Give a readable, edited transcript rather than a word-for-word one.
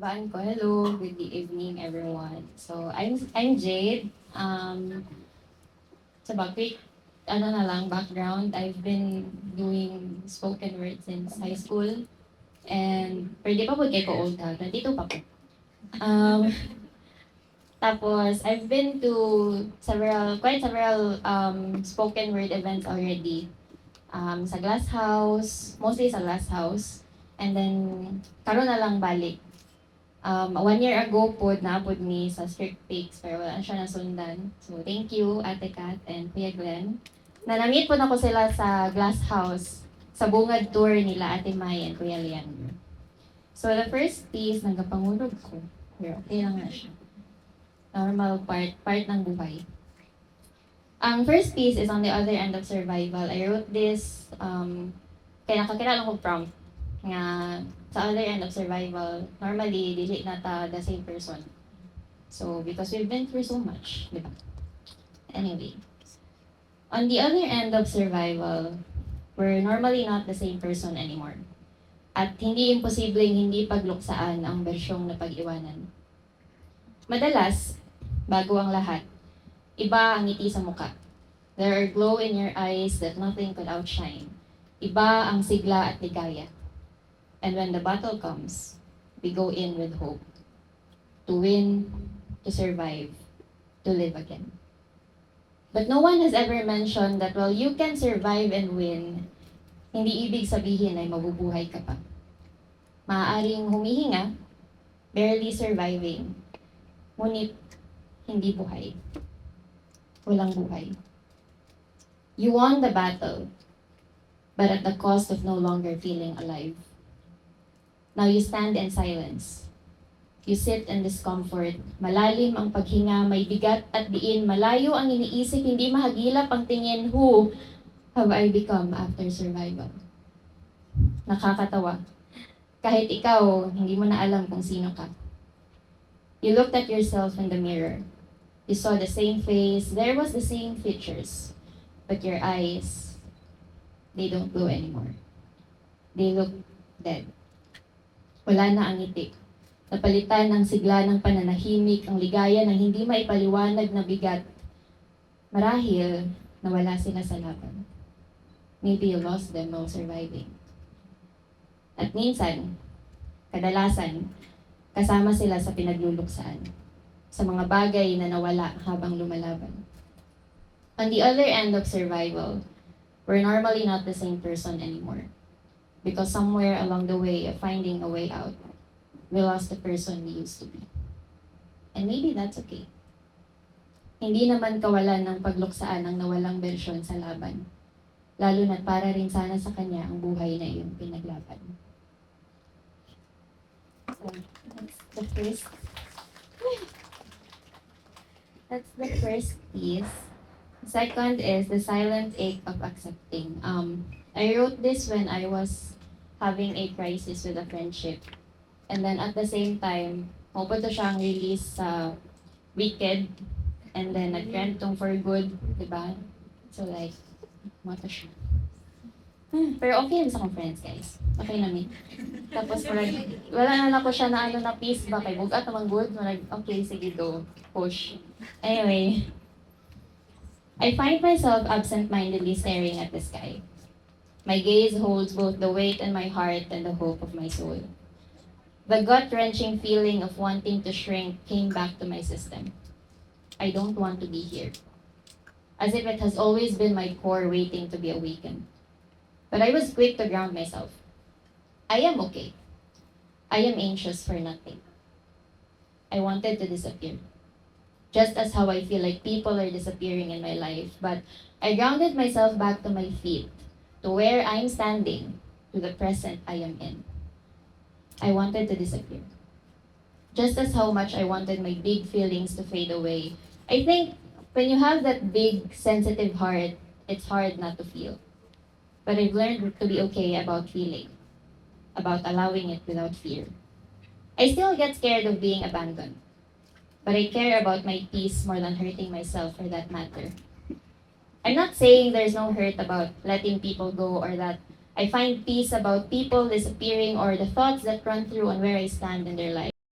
Baan ko. Hello, good evening everyone. So, I'm Jade. Quick, background. I've been doing spoken word since high school. And, pero di pa po kayo ko old ha, 22 pa po. Um, Tapos, I've been to quite several spoken word events already. Sa Glass House, mostly sa Glass House. And then, karon na lang balik. 1 year ago po, naapod ni sa Strict Pics, pero wala na siya nasundan. So, thank you, Ate Kat and Kuya Glenn. Na-meet po na ko sila sa Glass House, sa bungad tour nila Ate Mai and Kuya Leandro. So, the first piece, nagkapangulog ko. Pero okay lang na siya. Normal part ng buhay. Ang first piece is on the other end of survival. I wrote this, kaya nakakilala ko prompt nga sa other end of survival, normally, dili na ta the same person. So, because we've been through so much, di ba? Anyway, on the other end of survival, we're normally not the same person anymore. At hindi imposibleng hindi pagluksaan ang bersyong na pag-iwanan. Madalas, bago ang lahat, iba ang ngiti sa muka. There are glow in your eyes that nothing could outshine. Iba ang sigla at ligaya. And when the battle comes, we go in with hope. To win, to survive, to live again. But no one has ever mentioned that while you can survive and win, hindi ibig sabihin ay mabubuhay ka pa. Maaaring humihinga, barely surviving, ngunit hindi buhay. Walang buhay. You won the battle, but at the cost of no longer feeling alive. Now you stand in silence. You sit in discomfort. Malalim ang paghinga, may bigat at diin. Malayo ang iniisip, hindi mahagilap ang tingin. Who have I become after survival? Nakakatawa. Kahit ikaw, hindi mo na alam kung sino ka. You looked at yourself in the mirror. You saw the same face. There was the same features. But your eyes, they don't glow anymore. They look dead. Wala na ang ngiti. Napalitan ng sigla ng pananahimik, ang ligaya ng hindi maipaliwanag na bigat. Marahil, nawala sila sa laban. Maybe you lost them while surviving. At minsan, kadalasan, kasama sila sa pinagluluksaan, sa mga bagay na nawala habang lumalaban. On the other end of survival, we're normally not the same person anymore. Because somewhere along the way of finding a way out, we lost the person we used to be. And maybe that's okay. Hindi naman kawalan ng pagluksaan ang nawalang bersyon sa laban. Lalo na't para rin sana sa kanya ang buhay na iyong pinaglaban. So, that's the first piece. Second is the silent ache of accepting. I wrote this when I was having a crisis with a friendship. And then at the same time, mapunta siyang release sa Wicked. And then nag-trend tong For Good, di ba? So like, mata siya. Pero okay lang sa akong friends, guys. Okay namin. Tapos wala na ako siya na na peace ba kay bugat naman good. Okay, sige, go. Push. Anyway, I find myself absent-mindedly staring at the sky. My gaze holds both the weight in my heart and the hope of my soul. The gut-wrenching feeling of wanting to shrink came back to my system. I don't want to be here. As if it has always been my core waiting to be awakened. But I was quick to ground myself. I am okay. I am anxious for nothing. I wanted to disappear. Just as how I feel like people are disappearing in my life. But I grounded myself back to my feet. To where I'm standing, to the present I am in. I wanted to disappear. Just as how much I wanted my big feelings to fade away. I think when you have that big, sensitive heart, it's hard not to feel. But I've learned to be okay about feeling, about allowing it without fear. I still get scared of being abandoned. But I care about my peace more than hurting myself for that matter. I'm not saying there's no hurt about letting people go or that I find peace about people disappearing or the thoughts that run through on where I stand in their lives.